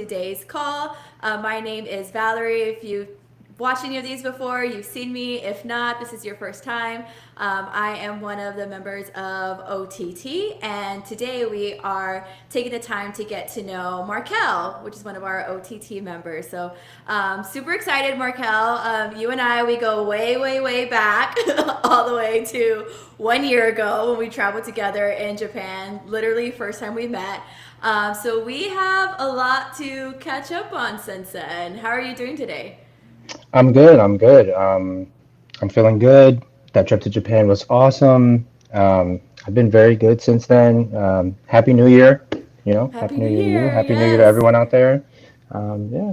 today's call. My name is Valerie. If you've watched any of these before, you've seen me. If not, this is your first time. I am one of the members of OTT, and today we are taking the time to get to know Marquel, which is one of our OTT members. So, super excited, Marquel. You and I, we go way, way, way back, all the way to 1 year ago when we traveled together in Japan. Literally, first time we met. So we have a lot to catch up on since then. How are you doing today? I'm good. I'm good. I'm feeling good. That trip to Japan was awesome. I've been very good since then. Happy New Year. Happy Happy New New Year to you. Year! Happy New Year to Yes. everyone out there. Yeah, yeah,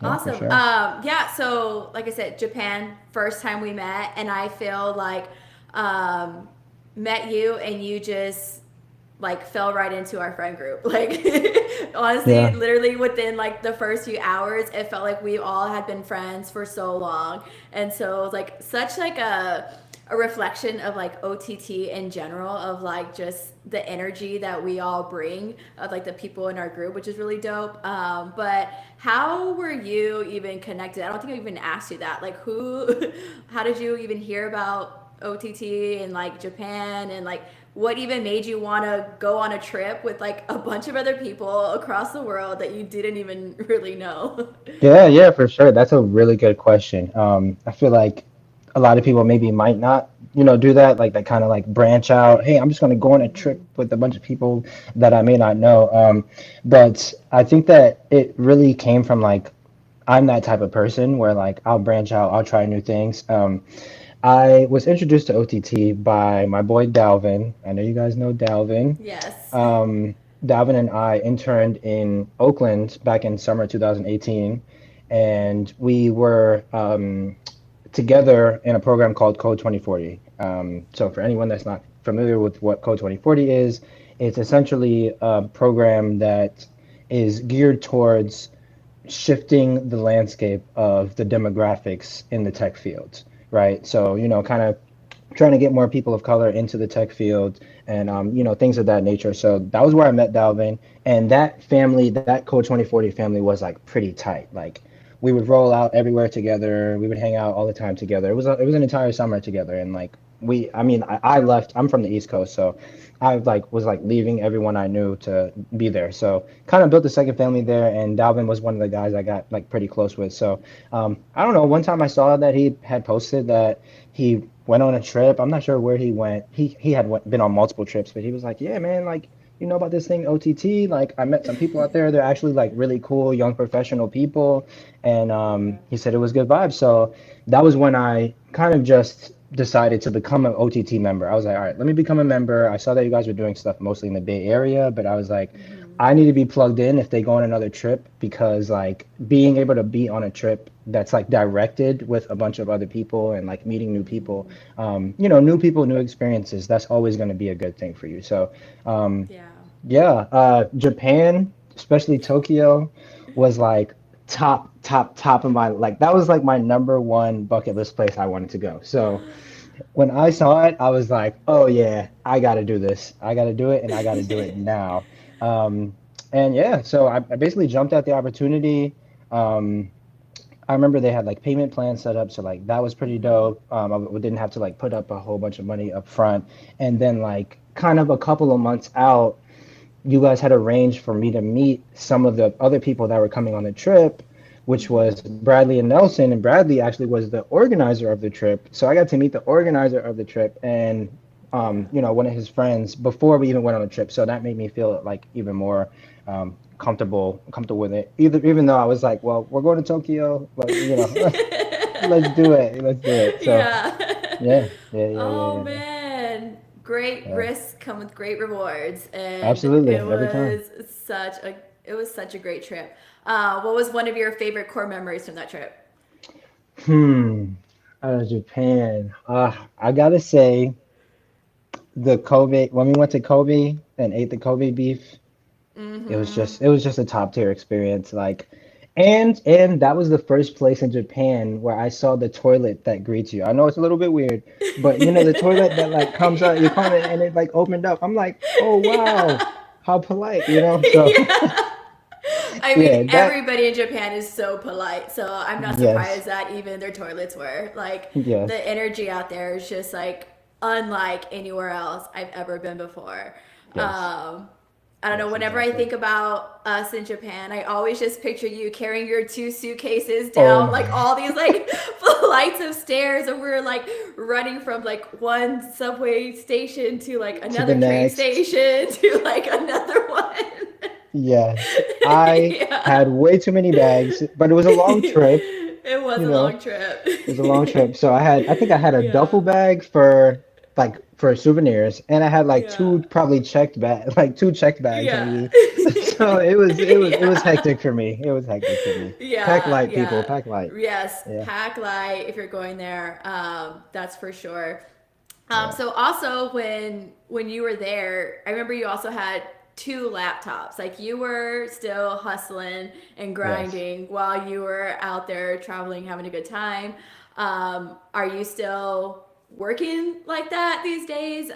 for Awesome. sure. Yeah, so like I said, Japan, first time we met, and I feel like um, met you and you just like fell right into our friend group. Like honestly, Yeah, literally within like the first few hours, it felt like we all had been friends for so long. And so it was like such like a reflection of like OTT in general of like just the energy that we all bring of like the people in our group, which is really dope. But how were you even connected? I don't think I even asked you that. Like who, how did you even hear about OTT and like Japan and like what even made you want to go on a trip with like a bunch of other people across the world that you didn't even really know? yeah, for sure. That's a really good question. I feel like a lot of people maybe might not, do that. Like they kind of like branch out. Hey, I'm just going to go on a trip with a bunch of people that I may not know. But I think that it really came from like I'm that type of person where like I'll branch out, I'll try new things. I was introduced to OTT by my boy Dalvin. I know you guys know Dalvin. Yes. Um, Dalvin and I interned in Oakland back in summer 2018, and we were together in a program called Code 2040. So for anyone that's not familiar with what Code 2040 is, it's essentially a program that is geared towards shifting the landscape of the demographics in the tech field, right? So, kind of trying to get more people of color into the tech field and, things of that nature. So that was where I met Dalvin. And that family, that Code 2040 family was like pretty tight. Like we would roll out everywhere together. We would hang out all the time together. It was an entire summer together. And like, I left, I'm from the East Coast. So I like was like leaving everyone I knew to be there. So kind of built a second family there, and Dalvin was one of the guys I got like pretty close with. So I don't know. One time I saw that he had posted that he went on a trip. I'm not sure where he went. He had been on multiple trips, but he was like, "Yeah, man, like you know about this thing OTT? Like I met some people out there. They're actually like really cool young professional people." And he said it was good vibes. So that was when I kind of just decided to become an OTT member. I was like, all right, let me become a member. I saw that you guys were doing stuff mostly in the Bay Area, but I was like, Mm-hmm. I need to be plugged in if they go on another trip because like being able to be on a trip that's like directed with a bunch of other people and like meeting new people, new people, new experiences, that's always going to be a good thing for you. So, um, Yeah. yeah, Japan, especially Tokyo, was like top of my like that was like my number one bucket list place I wanted to go. So when I saw it, I was like, oh yeah, I got to do this. I got to do it, and I got to do it now. Um, and yeah, so I basically jumped at the opportunity. Um, I remember they had like payment plans set up, so like that was pretty Mm-hmm. dope. I didn't have to like put up a whole bunch of money up front, and then like kind of a couple of months out, you guys had arranged for me to meet some of the other people that were coming on the trip, which was Mm-hmm. Bradley and Nelson. And Bradley actually was the organizer of the trip. So I got to meet the organizer of the trip and, Yeah. one of his friends before we even went on the trip. So that made me feel like even more comfortable with it. Even though I was like, well, we're going to Tokyo, like, let's do it. Let's do it. So Yeah. yeah, yeah, yeah, yeah, Oh yeah, yeah. man, great Yeah. risks come with great rewards, and Absolutely. Every time. it was such a great trip. What was one of your favorite core memories from that trip? Hmm. Japan. I gotta say the Kobe when we went to Kobe and ate the Kobe beef, Mm-hmm. it was just a top tier experience. Like, and that was the first place in Japan where I saw the toilet that greets you. I know it's a little bit weird, but the toilet that like comes out, you come in and it like opened up. I'm like, oh wow, Yeah. how polite. So Yeah. I mean, Yeah, that everybody in Japan is so polite, so I'm not yes, surprised that even their toilets were like the yes, energy out there is just like unlike anywhere else I've ever been before. yes, Um, I don't know. yes, Whenever I exactly. think about us in Japan, I always just picture you carrying your two suitcases Oh down like my, all these like flights of stairs, and we're like running from like one subway station to like to the another train next. station to like another one. Yes, I Yeah. had way too many bags, but it was a long trip, It was you a know. long trip. It was a long trip. So I think I had a duffel Yeah. bag for like for souvenirs, and I had like Yeah. two probably checked bag, like two checked bags Yeah. maybe. So it was Yeah. hectic for me. It was hectic for me. Pack Yeah, light, people, yeah. pack light. Yes, Yeah, pack light if you're going there. That's for sure. yeah, So also when you were there, I remember you also had two laptops. Like you were still hustling and yes. grinding while you were out there traveling, having a good time. Are you still working like that these days?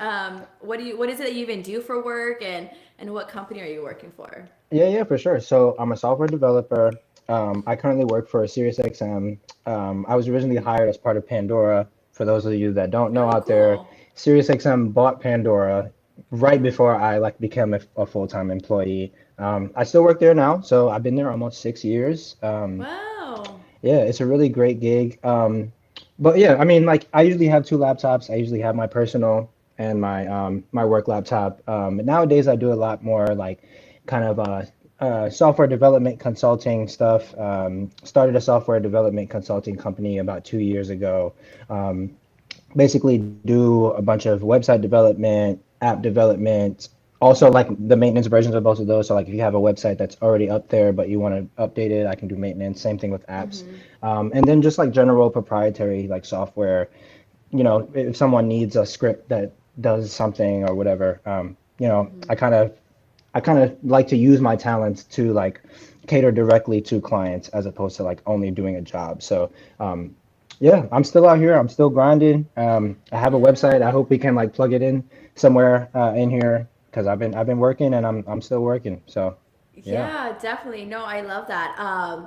What is it that you even do for work, and what company are you working for? Yeah, yeah, for sure. So I'm a software developer. I currently work for SiriusXM. I was originally hired as part of Pandora. For those of you that don't know Oh, out there, cool. SiriusXM bought Pandora right before I like became a full-time employee. I still work there now, so I've been there almost 6 years. Wow. Yeah, it's a really great gig. But yeah, I mean, like I usually have two laptops. I usually have my personal and my work laptop. But nowadays I do a lot more like kind of software development consulting stuff. Started a software development consulting company about 2 years ago. Um, Basically do a bunch of website development, app development, also like the maintenance versions of both of those. So like if you have a website that's already up there but you want to update it, I can do maintenance. Same thing with apps. Mm-hmm. And then just like general proprietary like software, if someone needs a script that does something or whatever, Mm-hmm. I kind of like to use my talents to like cater directly to clients as opposed to like only doing a job. So yeah, I'm still out here. I'm still grinding. I have a website. I Yeah. hope we can like plug it in somewhere in here because I've been working and I'm still working. So yeah, Yeah, definitely. No, I love that.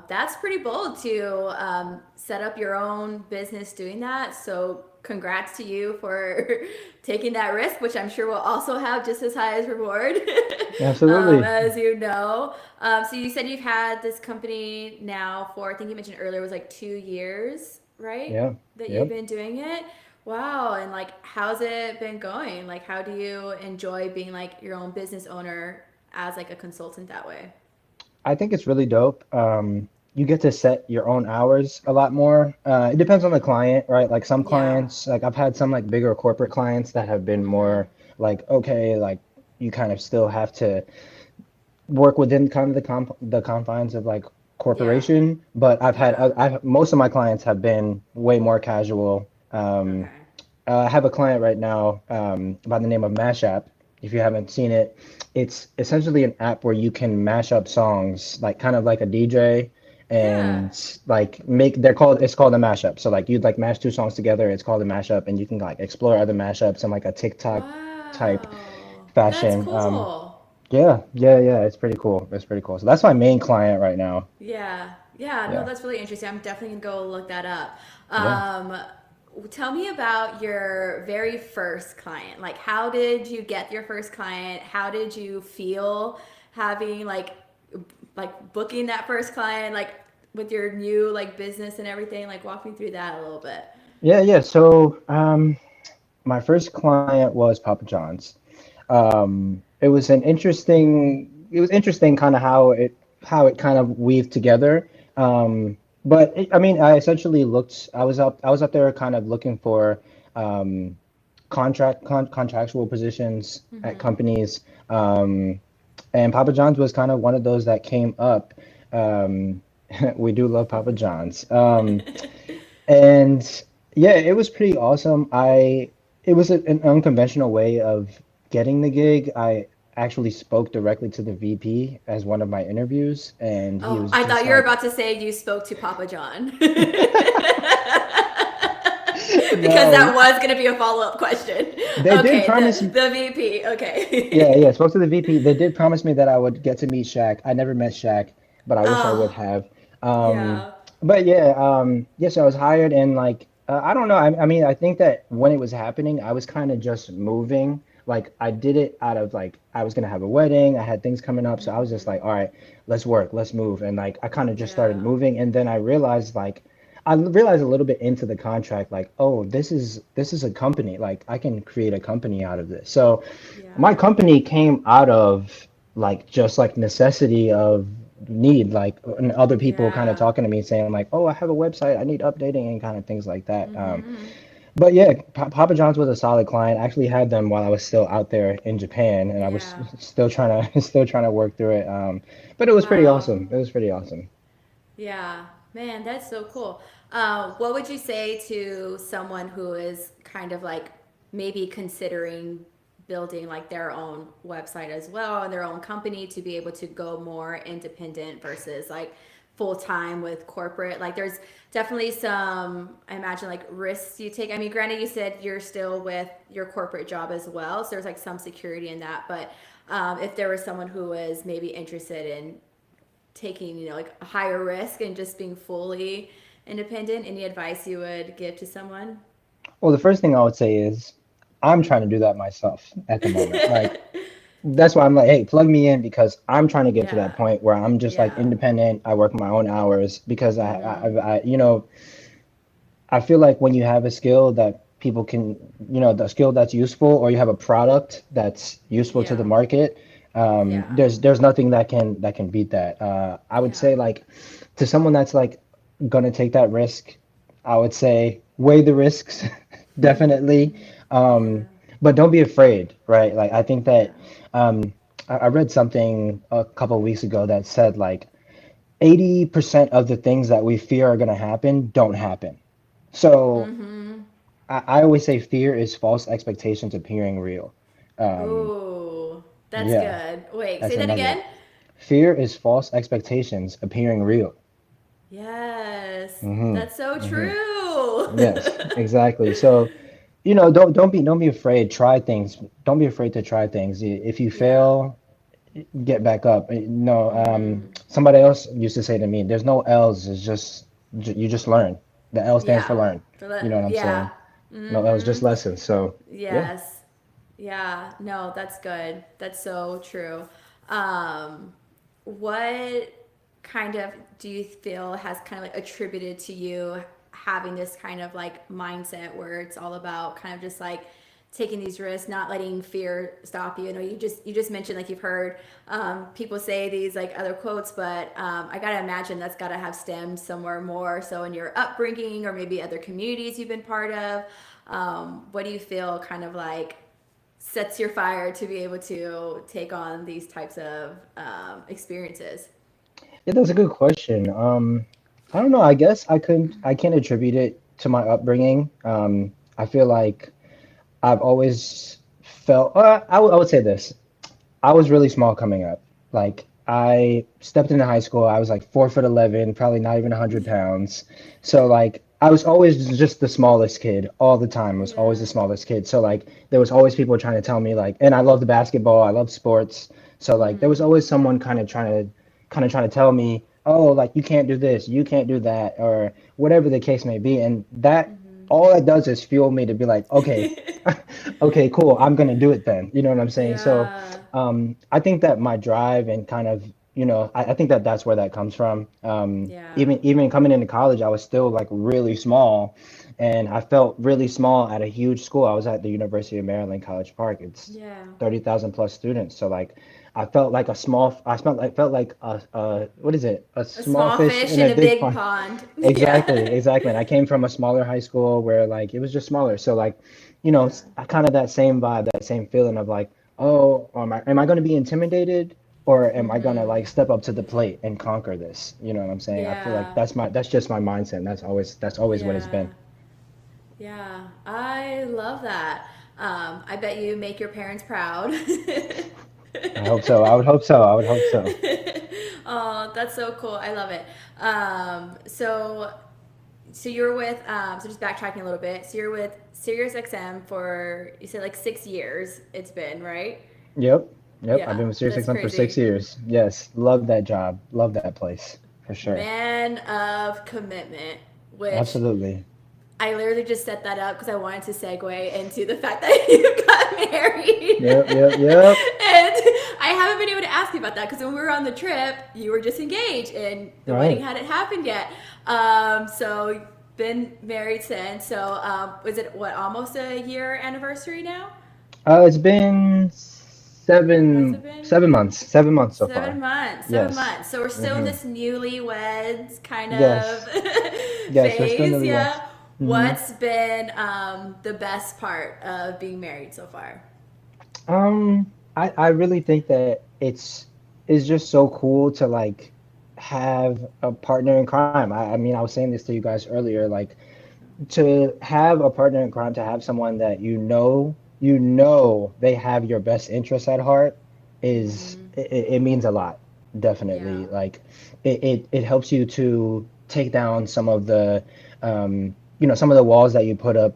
That's pretty bold to set up your own business doing that. So, congrats to you for taking that risk, which I'm sure will also have just as high as reward, absolutely. as you know. So, you said you've had this company now for, I think you mentioned earlier, it was like 2 years, right? Yeah, That you've yep. been doing it. Wow. And like, how's it been going? Like, how do you enjoy being like your own business owner as like a consultant that way? I think it's really dope. You get to set your own hours a lot more. It depends on the client, right? Like some Yeah. clients, like I've had some like bigger corporate clients that have been Mm-hmm. more like, okay, like you kind of still have to work within kind of the confines of like Yeah. corporation, but Yeah. most of my clients have been way more casual. Okay. I have a client right now by the name of Mashup. If you haven't seen it, it's essentially an app where you can mash up songs, like kind of like a DJ, Yeah. and like it's called a mashup. So like you'd like mash two songs together, it's called a mashup, and you can like explore other mashups in like a TikTok type Wow. That's fashion. cool. Yeah, yeah, yeah. It's pretty cool. It's pretty cool. So that's my main client right now. Yeah. Yeah. No, Yeah, that's really interesting. I'm definitely gonna go look that up. yeah. Um, Tell me about your very first client. Like, how did you get your first client? How did you feel having like booking that first client? Like with your new like business and everything. Like, walk me through that a little bit. Yeah, yeah. So, my first client was Papa John's. It was interesting kind of how it kind of weaved together. But I mean, I was up there kind of looking for um, contractual positions at Mm-hmm. companies. And Papa John's was kind of one of those that came up. Um, we do love Papa John's. And yeah, it was pretty awesome. It was an unconventional way of getting the gig. I actually spoke directly to the VP as one of my interviews, and he Oh, was I just thought you were like, about to say you spoke to Papa John. Because that no, was going to be a follow up question. they did Okay, promise. the VP. Yeah, Okay. yeah, spoke to the VP. They did promise me that I would get to meet Shaq. I never met Shaq. but I wish I would Oh, have. Um, yeah. but yeah, yes, I was hired, and like I don't know. I mean, I think that when it was happening, I was kind of just moving. Like I did it out of like I was gonna have a wedding, I had things coming up, so I was just like, all right, let's work, let's move, and like I kind of just started Yeah. moving, and then I realized a little bit into the contract, like, oh, this is a company, like I can create a company out of this. So my Yeah. company came out of like just like necessity of need, like and other people kind of Yeah. talking to me saying like, oh, I have a website, I need updating and kind of things like that. Mm-hmm. But yeah, Papa John's was a solid client. I actually had them while I was still out there in Japan, and I was Yeah. still trying to still trying to work through it. But it was pretty Wow. awesome. It was pretty awesome. Yeah. Man, that's so cool. What would you say to someone who is kind of like maybe considering building like their own website as well and their own company to be able to go more independent versus like full time with corporate? Like, there's definitely some, I imagine, like risks you take. I mean, granted, you said you're still with your corporate job as well, so there's like some security in that. But if there was someone who was maybe interested in taking, like a higher risk and just being fully independent, any advice you would give to someone? Well, the first thing I would say is I'm trying to do that myself at the moment. Like that's why I'm like, hey, plug me in because I'm trying to get to that Yeah. point where I'm just like Yeah. independent. I work my own hours because Mm-hmm. I feel like when you have a skill that people can, the skill that's useful, or you have a product that's useful to the Yeah. market, Yeah. there's nothing that can beat that. I would Yeah. say like to someone that's like gonna take that risk, I would say weigh the risks, definitely, Yeah. um, but don't be afraid, right? Like I think Yeah. that I read something a couple of weeks ago that said like 80% of the things that we fear are gonna happen don't happen. So Mm-hmm. I always say fear is false expectations appearing real. Um, Ooh, that's yeah, good. Wait, that's say that another. again. Fear is false expectations appearing real. Yes, Hmm. that's so Hmm. true. Yes, exactly. So, don't be afraid. Try things. Don't be afraid to try things. If you Yeah. fail, get back up. No, Mm-hmm. somebody else used to say to me, "There's no L's. It's just you just learn. The L stands for Yeah. learn." For You know that. what I'm Yeah. saying? No, that was Mm-hmm. just lessons. So, yeah. Yes. Yeah. No, that's good. That's so true. Um, what kind of do you feel has kind of like attributed to you having this kind of like mindset where it's all about kind of just like taking these risks, not letting fear stop you? I know you just mentioned like you've heard people say these like other quotes, but I gotta imagine that's gotta have stemmed somewhere more so in your upbringing or maybe other communities you've been part of. What do you feel kind of like sets your fire to be able to take on these types of experiences? Yeah, that's a good question. I don't know. I guess I can't attribute it to my upbringing. I feel like I've always felt, I would say this. I was really small coming up. Like I stepped into high school, I was like 4 foot 11, probably not even 100 pounds. So like I was always just the smallest kid all the time. I was always Yeah. the smallest kid. So like there was always people trying to tell me like, and I love the basketball, I love sports. So like there was Mm-hmm. always someone kind of trying to tell me, oh, like you can't do this, you can't do that, or whatever the case may be. And that all it does is fuel me to be like, okay, okay, cool, I'm gonna do it then. You know what I'm saying? So Yeah. I think that my drive and kind of, I think that that's where that comes from. Yeah. Even coming into college, I was still like really small, and I felt really small at a huge school. I was at the University of Maryland, College Park. It's Yeah. 30,000 plus students. So like, I felt like felt like what is it? A A small small fish fish in in a a big big pond. pond. Exactly, Yeah. exactly. And I came from a smaller high school where like it was just smaller. So like, Yeah. kind of that same vibe, that same feeling of like, oh, am I going to be intimidated, or am I going to like step up to the plate and conquer this? You know what I'm saying? I feel like Yeah. that's just my mindset. And that's always what it's been. Yeah. Yeah. I love that. I bet you make your parents proud. I hope so. I would hope so. I would hope so. Oh, that's so cool. I love it. So you're with so just backtracking a little bit. So you're with SiriusXM for, you said, like 6 years it's been, right? Yep. Yep, I've Yeah, been with Sirius that's XM for six crazy. years. Yes, love that job. Love that place for sure. Man of commitment, which Absolutely. I literally just set that up because I wanted to segue into the fact that you got married. Yep, yep, yep. And I haven't been able to ask you about that because when we were on the trip, you were just engaged and the wedding Right. hadn't happened yet. So been married since. So was it what, almost a year anniversary now? It's been Has it been? 7 months, 7 months so 7 far. months, seven Yes. months. So we're still in Mm-hmm. this newlyweds kind of Yes. Yes, we're still phase, newlyweds. yeah. Mm-hmm. What's been the best part of being married so far? I really think that it's just so cool to like have a partner in crime. I mean, I was saying this to you guys earlier, like to have a partner in crime, to have someone that you know they have your best interests at heart is Mm-hmm. it means a lot, definitely. Yeah. Like it helps you to take down some of the some of the walls that you put up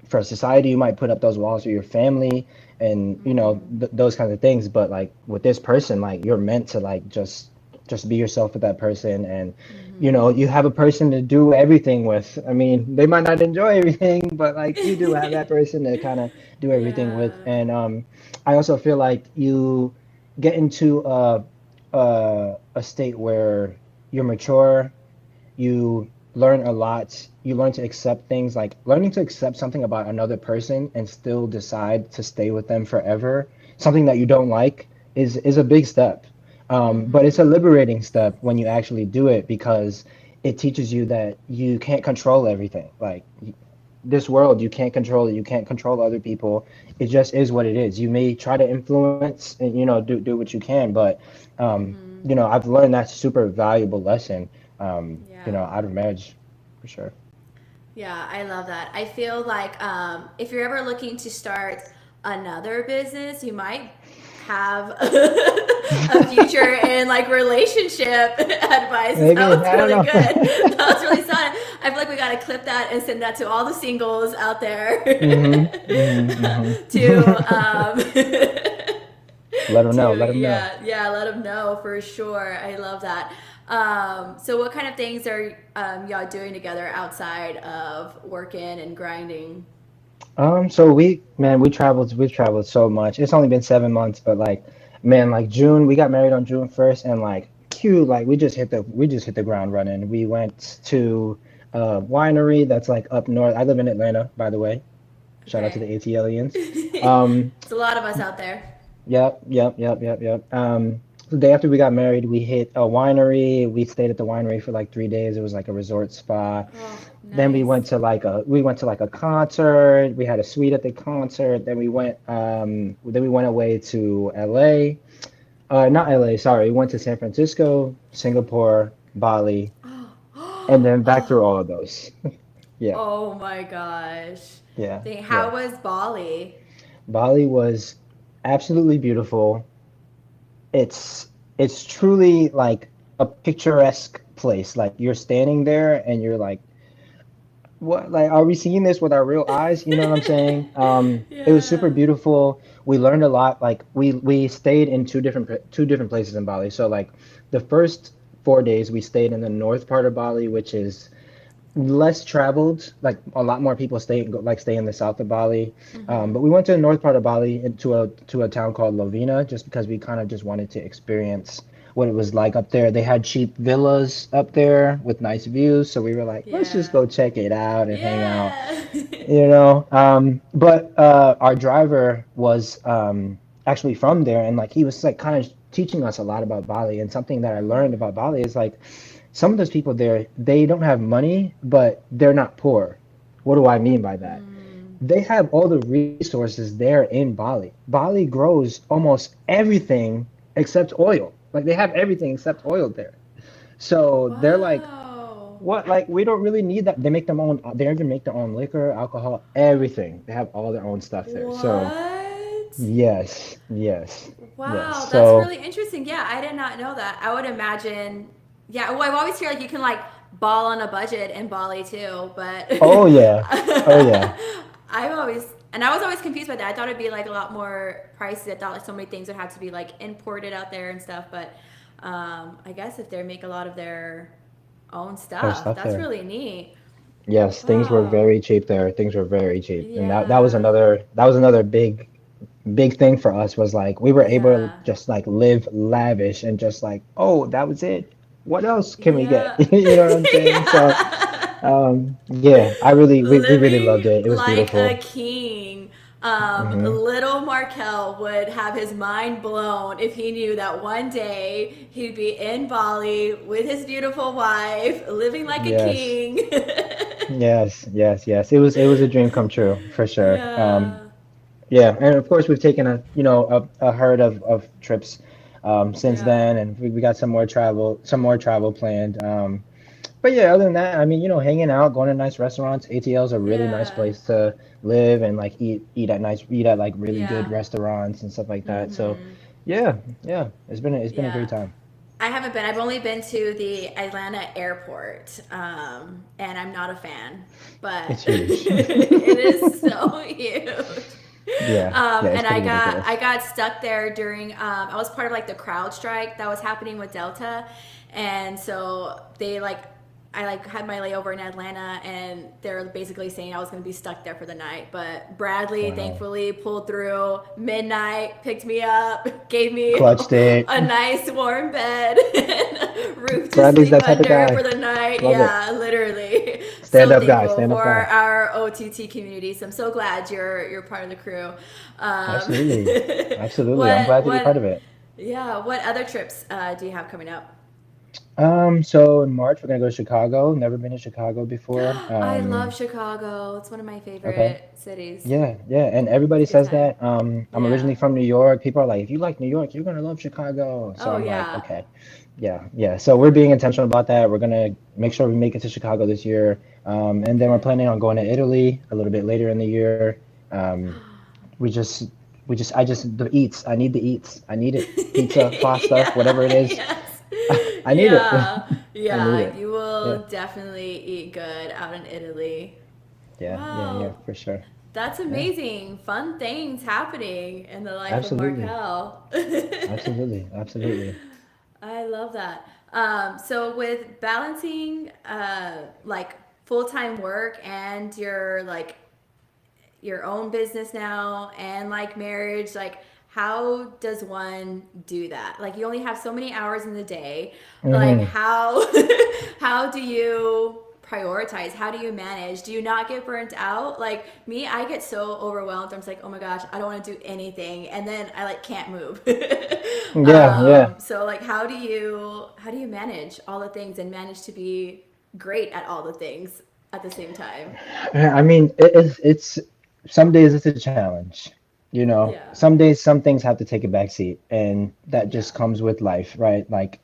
for society. You might put up those walls for your family and Mm-hmm. those kinds of things, but like with this person, like you're meant to like just be yourself with that person, and Mm-hmm. you have a person to do everything with. I mean, they might not enjoy everything, but like you do have that person to kind of do everything with. Yeah. And I also feel like you get into a state where you're mature, you learn a lot. You learn to accept things, like learning to accept something about another person and still decide to stay with them forever. Something that you don't like is a big step. But it's Mm-hmm. a liberating step when you actually do it, because it teaches you that you can't control everything. Like this world, you can't control it. You can't control other people. It just is what it is. You may try to influence and do what you can, but Mm-hmm. I've learned that super valuable lesson Yeah. out of marriage for sure. Yeah, I love that. I feel like if you're ever looking to start another business, you might have a future in like relationship advice. That Maybe, was I don't really know. good. That was really solid. I feel like we got to clip that and send that to all the singles out there to Let them know. Let to them know. yeah, let them know for sure. I love that. So what kind of things are y'all doing together outside of working and grinding? So we've traveled so much. It's only been 7 months, but like, man, like June, we got married on June 1st, and like, cute, like we just hit the ground running. We went to a winery that's like up north. I live in Atlanta, by the way. Shout out to Okay. the AT aliens. Um, It's a lot of us out there. Yep, yep, yep, yep, yep. The day after we got married, we hit a winery. We stayed at the winery for like 3 days. It was like a resort spa. Oh, Then we nice. went to like a concert. We had a suite at the concert. Then we went away to LA. Not LA, sorry. We went to San Francisco, Singapore, Bali, and then back through Oh, all of those. Yeah, oh my gosh. yeah, Dang, yeah. how was Bali? Bali was absolutely beautiful. It's truly like a picturesque place. Like you're standing there and you're like, what, like, are we seeing this with our real eyes? You know what I'm saying? It was super Yeah. beautiful. We learned a lot. Like we stayed in two different places in Bali. So like the first 4 days we stayed in the north part of Bali, which is less traveled. Like a lot more people stay in the south of Bali. Mm-hmm. But we went to the north part of Bali, to a town called Lovina, just because we kind of just wanted to experience what it was like up there. They had cheap villas up there with nice views, so we were like, let's just Yeah. go check it out and hang out. Yeah. But our driver was actually from there, and like he was like kind of teaching us a lot about Bali. And something that I learned Mm-hmm. about Bali is like some of those people there, they don't have money, but they're not poor. What do I mean by that? Mm. They have all the resources there in Bali. Bali grows almost everything except oil. Like they have everything except oil there. So they're like, Wow. what? Like we don't really need that. They make their own. They even make their own liquor, alcohol, everything. They have all their own stuff there. So What? yes, yes, yes. Wow, that's So really interesting. Yeah, I did not know that. I would imagine. Yeah, well, I've always heard like you can like ball on a budget in Bali too, but oh yeah, oh yeah. I've always And I was always confused by that. I thought it'd be like a lot more pricey. I thought like so many things would have to be like imported out there and stuff. But I guess if they make a lot of their own There's stuff, stuff that's there. really neat. Yes, things were Wow. very cheap there. Things were very cheap, and Yeah. that was another big thing for us was like we were able to Yeah. just like live lavish and just like, oh, that was it. What else can we get? Yeah. You know what I'm saying? So, Yeah. yeah, we really loved Living it. It was like a beautiful. king. Hmm. Little Markel would have his mind blown if he knew that one day he'd be in Bali with his beautiful wife, living like a Yes, king. yes. It was a dream come true for sure. Yeah. Yeah, and of course we've taken a herd of trips since Yeah. then, and we got some more travel planned. But yeah, other than that, I mean, hanging out, going to nice restaurants. ATL is a really nice Yeah. place to live and like eat at like really good Yeah. restaurants and stuff like that. So, Mm-hmm. yeah, it's been a great Yeah. time. I haven't been. I've only been to the Atlanta airport, and I'm not a fan, but It's huge. it is so huge. Yeah, it's And pretty I ridiculous. got stuck there during. I was part of like the crowd strike that was happening with Delta, and so they like I like had my layover in Atlanta, and they're basically saying I was going to be stuck there for the night. But Bradley Wow, thankfully pulled through midnight, picked me up, gave me clutched it. a nice warm bed, and roof to Bradley's sleep that type of under for guy. the night. Love it. Yeah, literally. Stand So up guy, thankful stand up for guy. our OTT community. So I'm so glad you're part of the crew. Um, Absolutely, absolutely. I'm glad to be part of what it. yeah, what other trips do you have coming up? So in March we're gonna go to Chicago. Never been to Chicago before. I love Chicago. It's one of my Okay. favorite cities. Yeah, and It's everybody a good says time. that. I'm Yeah. originally from New York. People are like, if you like New York, you're gonna love Chicago. So Oh I'm like, yeah. okay, yeah. So we're being intentional about that. We're gonna make sure we make it to Chicago this year. And then we're Okay. planning on going to Italy a little bit later in the year. Um, we just, I just the eats. I need the eats. I need it. Pizza, pasta, Yeah. whatever it is. Yes. I need it. Yeah. I need Yeah. it. You Yeah, will definitely eat good out in Italy. yeah, Wow. for sure. That's Yeah, amazing. Fun things happening in the life of absolutely, Markel. absolutely. I love that. So with balancing like full-time work and your like your own business now and like marriage, like how does one do that? Like you only have so many hours in the day. Like Hmm. how how do you prioritize? How do you manage? Do you not get burnt out? Like me, I get so overwhelmed. I'm just like, oh my gosh, I don't want to do anything, and then I like can't move. Yeah. So like, how do you manage all the things and manage to be great at all the things at the same time? I mean, it's some days it's a challenge. Yeah, Some days some things have to take a back seat, and that yeah, just comes with life, right? Like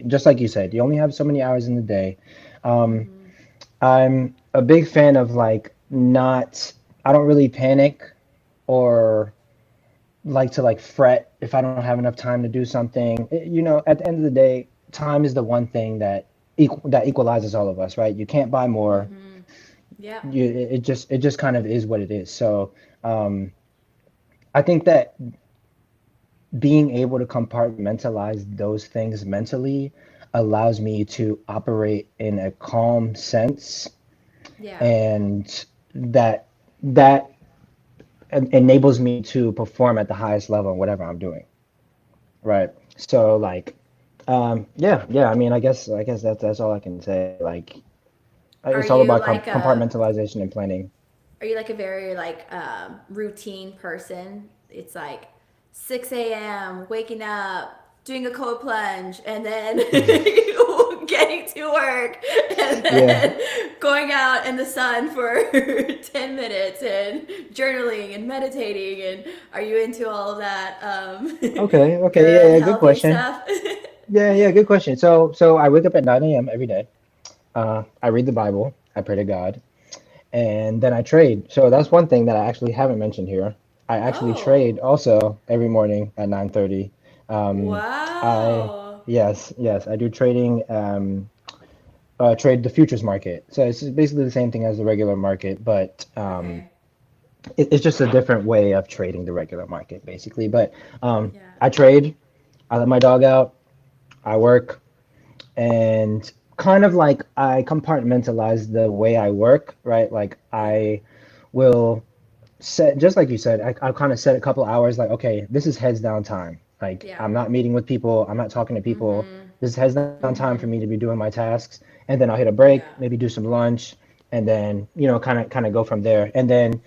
just like you said, you only have so many hours in the day. Um, mm-hmm. I'm a big fan of like not. I don't really panic or like to like fret if I don't have enough time to do something. At the end of the day, time is the one thing that equalizes all of us, right? You can't buy more. Mm-hmm. Yep. It just kind of is what it is. So um, I think that being able to compartmentalize those things mentally allows me to operate in a calm sense, Yeah. and that enables me to perform at the highest level in whatever I'm doing. Right. So like, yeah. I mean, I guess that's all I can say. Like, Are it's all you about like a compartmentalization and planning. are you like a very like routine person? It's like 6 a.m. waking up, doing a cold plunge, and then getting to work, and Yeah. then going out in the sun for 10 minutes and journaling and meditating. And are you into all of that Okay. good, Good healthy question. stuff? Yeah. Good question. So I wake up at 9 a.m. every day. I read the Bible. I pray to God, and then I trade. So that's one thing that I actually haven't mentioned here. I actually Oh, trade also every morning at 9:30. Um, I wow. yes, I do trading. Trade the futures market. So it's basically the same thing as the regular market, but Okay. it's just a different way of trading the regular market, basically. But Yeah. I trade, I let my dog out, I work, and kind of like I compartmentalize the way I work, right? Like Yeah. I will set, just like you said, I'll kind of set a couple hours, like, okay, this is heads down time. Like Yeah. I'm not meeting with people, I'm not talking to people. Mhm. This is heads down time for me to Mhm. be doing my tasks, and then I'll hit a break, Yeah. maybe do some lunch, and then kind of go from there. And then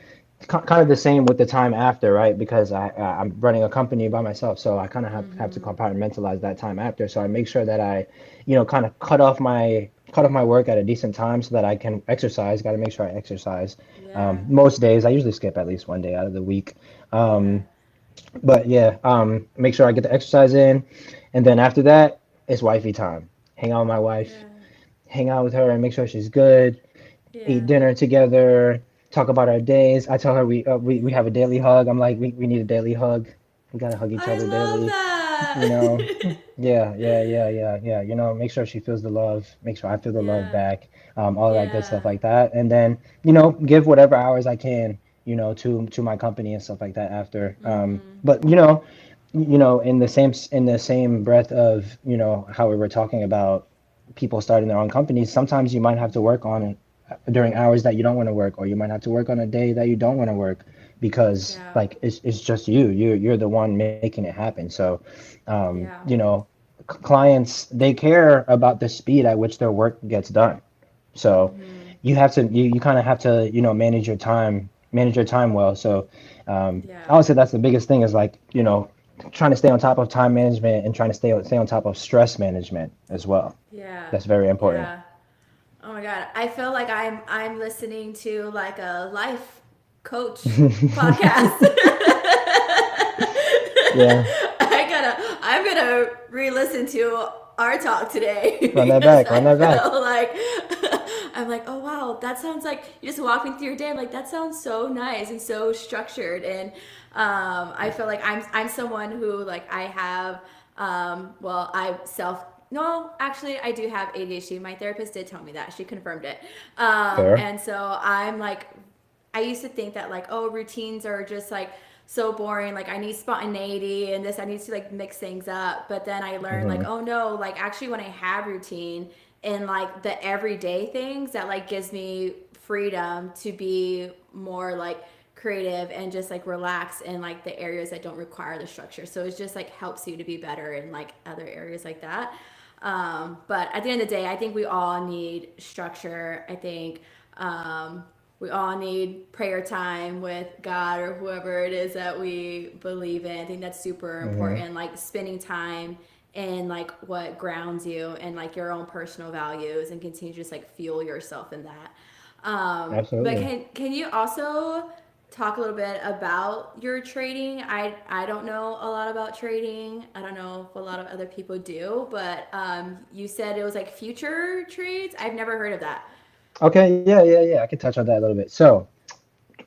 kind of the same with the time after, right? Because I'm running a company by myself, so I kind of have to Mhm. compartmentalize that time after. So I make sure that I, kind of cut off my work at a decent time so that I can exercise. Got to make sure I exercise. Yeah. Most days, I usually skip at least one day out of the week. Yeah. But yeah, make sure I get the exercise in, and then after that, it's wifey time. Hang out with my wife, Yeah. hang out with her, and make sure she's good, eat Yeah. dinner together, talk about our days. I tell her we have a daily hug. I'm like, we need a daily hug. We gotta hug each I other love daily. You know, that. yeah, yeah, yeah, yeah, yeah. Make sure she feels the love. Make sure I feel the love Yeah. back. All that good stuff Yeah. like that, and then give whatever hours I can. To my company and stuff like that after. Mhm. But in the same breath of how we were talking about people starting their own companies, sometimes you might have to work on it during hours that you don't want to work, or you might have to work on a day that you don't want to work because Yeah. like it's just you're the one making it happen. So Yeah. clients, they care about the speed at which their work gets done. So Mhm. you kind of have to manage your time well. So I Yeah. would say that's the biggest thing is like trying to stay on top of time management and trying to stay on top of stress management as well. Yeah. That's very important. Yeah. Oh my god, I feel like I'm listening to like a life coach podcast. Yeah, I'm gonna re-listen to our talk today run that because back, run I that back. feel like I'm like, oh wow, that sounds like you just walk me through your day. I'm like, that sounds so nice and so structured. And I feel like I'm someone who like I have well I self no, actually, I do have ADHD. My therapist did tell me that. She confirmed it. Fair. And so I'm like, I used to think that like, oh, routines are just like so boring. Like I need spontaneity and this. I need to like mix things up. But then I learned like, Hmm. oh no, like actually when I have routine and like the everyday things that like gives me freedom to be more like creative and just like relax in like the areas that don't require the structure. So it just like helps you to be better in like other areas like that. But at the end of the day, I think we all need structure. I think we all need prayer time with God or whoever it is that we believe in. I think that's super Hmm. important. Like spending time in like what grounds you and like your own personal values and continue to just like fuel yourself in that. But Absolutely. can you also talk a little bit about your trading? I don't know a lot about trading. I don't know if a lot of other people do, but you said it was like future trades. I've never heard of that. Okay, yeah, yeah, yeah. I can touch on that a little bit. So,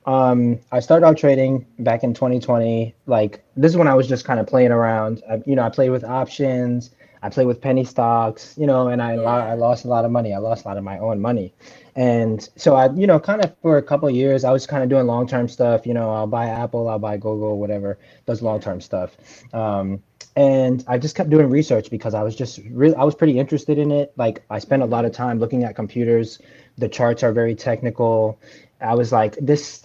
I started out trading back in 2020. Like this is when I was just kind of playing around. I played with options. I played with penny stocks. And I Yeah. lost a lot of money. I lost a lot of my own money, and so kind of for a couple of years, I was kind of doing long-term stuff. I'll buy Apple, I'll buy Google, whatever. Those Yeah. long-term stuff. And I just kept doing research because I was pretty interested in it. Like I spent a lot of Mhm. time looking at computers. The charts are very technical. I was like, this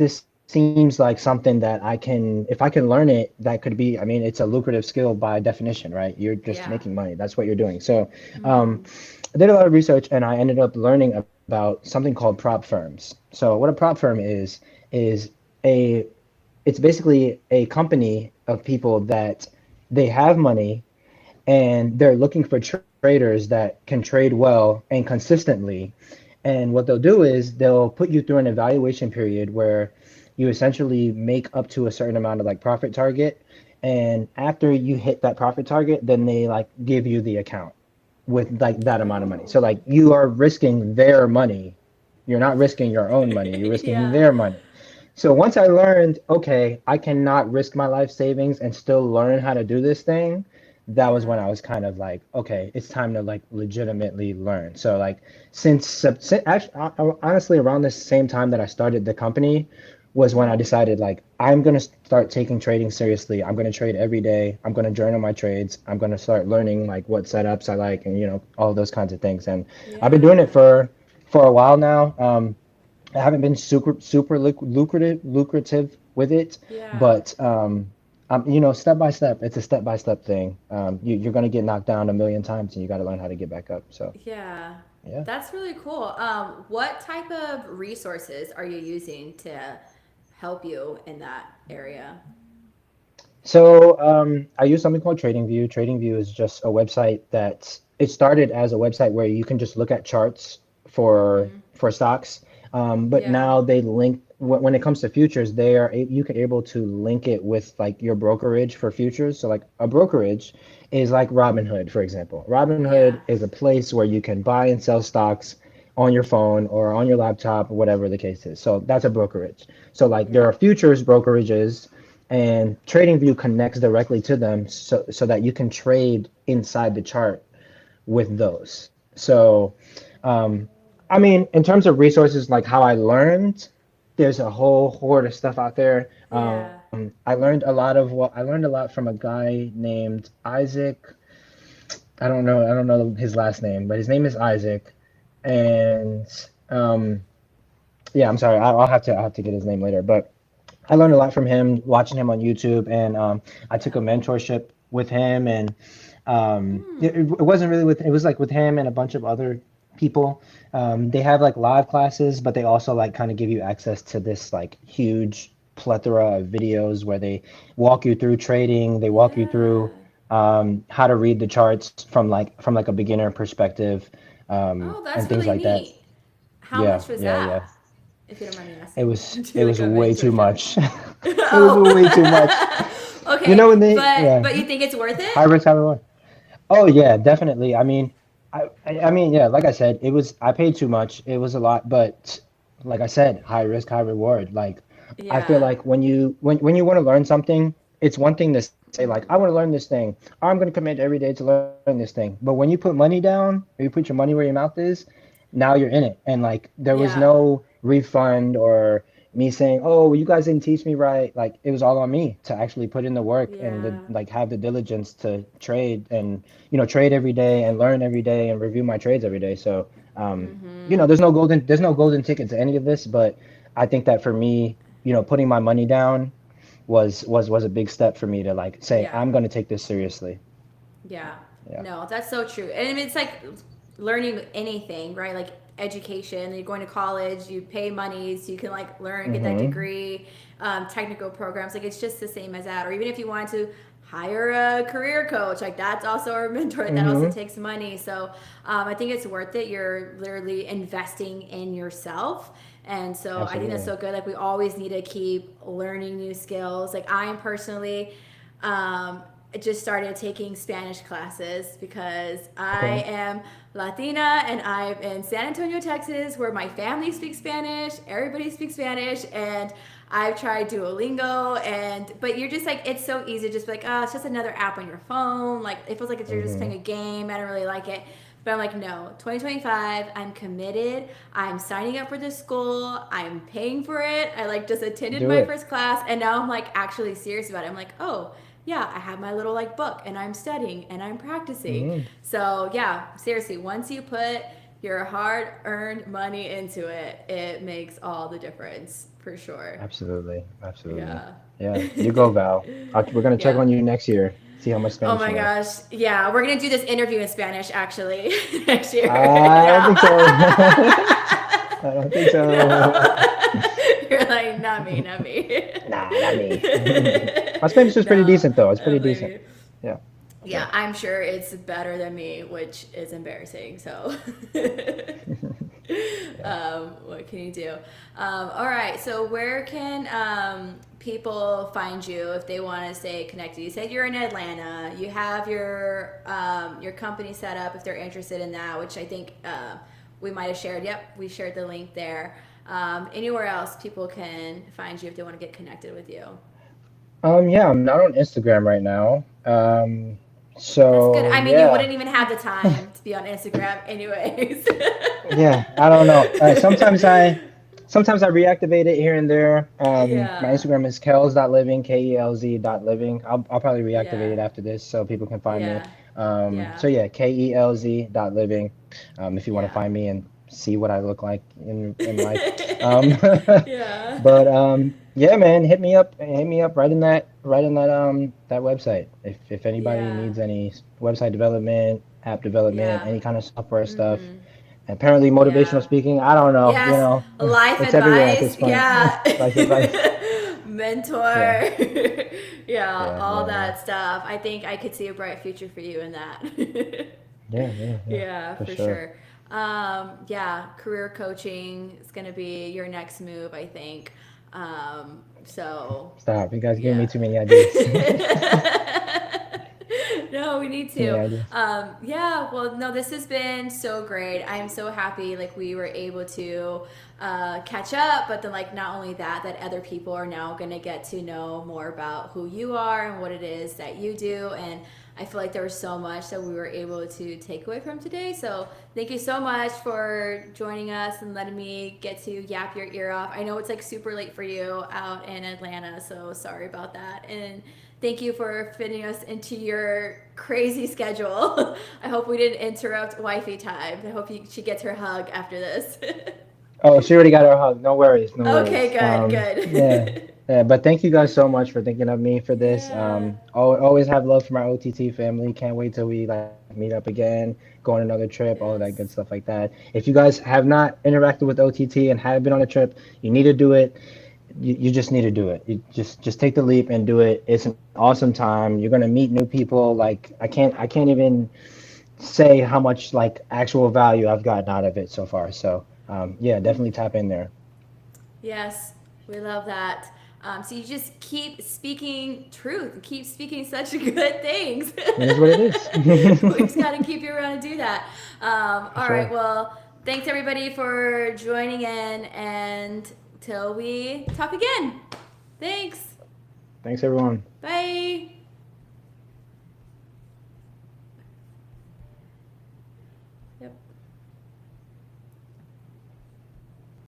seems like something that if I can learn it, that could be, I mean, it's a lucrative skill by definition, right? You're just Yeah. making money. That's what you're doing. So, um, Mhm. I did a lot of research and I ended up learning about something called prop firms. So, what a prop firm is a, it's basically a company of people that they have money and they're looking for traders that can trade well and consistently. And what they'll do is they'll put you through an evaluation period where you essentially make up to a certain amount of like profit target. And after you hit that profit target, then they like give you the account with like that amount of money. So Oh. like you are risking their money. You're not risking your own money. You're risking Yeah. their money. So once I learned, okay, I cannot risk my life savings and still learn how to do this thing, that was when Yeah. I was kind of like, okay, it's time to like legitimately learn. So like since actually honestly around the same time that I started the company was when I decided like I'm gonna start taking trading seriously. I'm gonna trade every day. I'm gonna journal my trades. I'm gonna start learning like what setups I like and all those kinds of things. And I've been doing it Yeah. for a while now. I haven't been super lucrative with it, Yeah. but step by step. It's a step by step thing. You're gonna get knocked down a million times, and you got to learn how to get back up. So Yeah. yeah. That's really cool. What type of resources are you using to help you in that area? So I use something called TradingView. TradingView is just a website that it started as a website where you can just look at charts Mm-hmm. for stocks. But Yeah. now they link when it comes to futures, you can able to link it with like your brokerage for futures. So like a brokerage is like Robinhood, for example. Robinhood Yeah. is a place where you can buy and sell stocks on your phone or on your laptop, or whatever the case is. So that's a brokerage. So like there Yeah. are futures brokerages and TradingView connects directly to them so that you can trade inside the chart with those. So, um, I mean, in terms of resources, like how I learned, there's a whole horde of stuff out there. Yeah. I learned a lot from a guy named Isaac. I don't know his last name, but his name is Isaac. And um, yeah, I'm sorry, I'll have to get his name later. But I learned a lot from him, watching him on YouTube, and I took a Yeah. mentorship with him, and Hmm. it wasn't really with it was like with him and a bunch of other people. They have like live classes, but they also like kind of give you access to this like huge plethora of videos where they walk you through trading, they walk you Yeah. through how to read the charts from like a beginner perspective, Oh, that's and things really like that. neat. How Yeah, much was yeah, that? yeah. If you don't mind me asking, to do It like was a way too mentorship. much. It was Oh. way too much. You Okay, know when they but yeah, you think it's worth high it? risk, high reward. Oh yeah, definitely. I mean, I mean, yeah, like I said, I paid too much. It was a lot, but like I said, high risk, high reward. Like I feel Yeah. like when you want to learn something, it's one thing to say like I want to learn this thing, or I'm going to commit every day to learn this thing. But when you put money down, or you put your money where your mouth is, now you're in it. And like there was Yeah. no refund or me saying, "Oh, well, you guys didn't teach me right." Like it was all on me to actually put in the work and Yeah. like have the diligence to trade and trade every day and learn every day and review my trades every day. So, Mm-hmm. there's no golden ticket to any of this, but I think that for me, putting my money down was a big step for me to like say Yeah. I'm going to take this seriously. Yeah. Yeah. No, that's so true. And I mean, it's like learning anything, right? Like education, you're going to college, you pay money so you can like learn, get that Mm-hmm. degree, technical programs. Like it's just the same as that. Or even if you wanted to hire a career coach, like that's also our mentor. That also Mm-hmm. takes money. So I think it's worth it. You're literally investing in yourself. And so I think that's Absolutely. so good. Like we always need to keep learning new skills. Like I am personally, just started taking Spanish classes because I Okay. am Latina and I'm in San Antonio, Texas, where my family speaks Spanish, everybody speaks Spanish, and I've tried Duolingo, and but you're just like it's so easy to just be like, oh, it's just another app on your phone. Like it feels like you're just Mm-hmm. playing a game. I don't really like it. But I'm like, no, 2025, I'm committed. I'm signing up for this school. I'm paying for it. I like just attended Do my it. first class and now I'm like actually serious about it. I'm like, oh, yeah, I have my little like book and I'm studying and I'm practicing. Mm-hmm. So, yeah, seriously, once you put your hard earned money into it, it makes all the difference for sure. Absolutely. Absolutely. Yeah. Yeah. You go, Val. We're gonna check Yeah. on you next year. See how much Oh Spanish my you know. gosh. Yeah, we're going to do this interview in Spanish actually next year. I don't think so. I don't think so. No. You're like, not me, not me. Nah, not me. My Spanish is pretty No, decent though. It's I pretty believe decent. you. Yeah. Yeah. Yeah, I'm sure it's better than me, which is embarrassing. So, Yeah. what can you do? All right. So, where can people find you if they want to stay connected? You said you're in Atlanta. You have your company set up if they're interested in that, which I think we might have shared. Yep, we shared the link there. Anywhere else people can find you if they want to get connected with you. Yeah, I'm not on Instagram right now. That's good. So I mean, you yeah. wouldn't even have the time to be on Instagram, anyways. Yeah, I don't know. sometimes I reactivate it here and there. My Yeah. Instagram is kelz.living, kelz.living. I'll probably reactivate Yeah. it after this so people can find me. Yeah. Yeah. So yeah, kelz.living. If you want to Yeah. find me and see what I look like in life. Um, Yeah. but yeah, man, hit me up right in that website. If anybody Yeah. needs any website development, app development, Yeah. any kind of software stuff. Mhm. Apparently, motivational Yeah. speaking. I don't know. Yes. Life It's everywhere at advice. this point. Yeah. Life advice. Yeah, Mentor. Yeah, yeah, all yeah, yeah, that stuff. I think I could see a bright future for you in that. yeah, yeah, yeah, Yeah, for for sure. sure. Yeah, career coaching is going to be your next move, I think. So, Stop. You guys giving me yeah. too many ideas. No, we need Too many to. ideas. Yeah, well, no, this has been so great. I'm so happy like we were able to catch up, but then like not only that, that other people are now going to get to know more about who you are and what it is that you do. And I feel like there was so much that we were able to take away from today. So thank you so much for joining us and letting me get to yap your ear off. I know it's like super late for you out in Atlanta, so sorry about that. And thank you for fitting us into your crazy schedule. I hope we didn't interrupt wifey time. I hope she gets her hug after this. Oh, she already got her hug. No worries, no Okay, worries. good, Yeah, good. yeah. But thank you guys so much for thinking of me for this. Yeah. Always have love for my OTT family. Can't wait till we like meet up again, go on another trip, all of that good Yes. stuff like that. If you guys have not interacted with OTT and have been on a trip, you need to do it. You just need to do it. You just take the leap and do it. It's an awesome time. You're gonna meet new people. Like I can't even say how much like actual value I've gotten out of it so far. So yeah, definitely tap in there. Yes, we love that. So you just keep speaking truth, keep speaking such good things. It is what it We just is. got to keep you around to do that. For All right, sure. well, thanks everybody for joining in, and till we talk again. Thanks. Thanks everyone. Bye. Yep.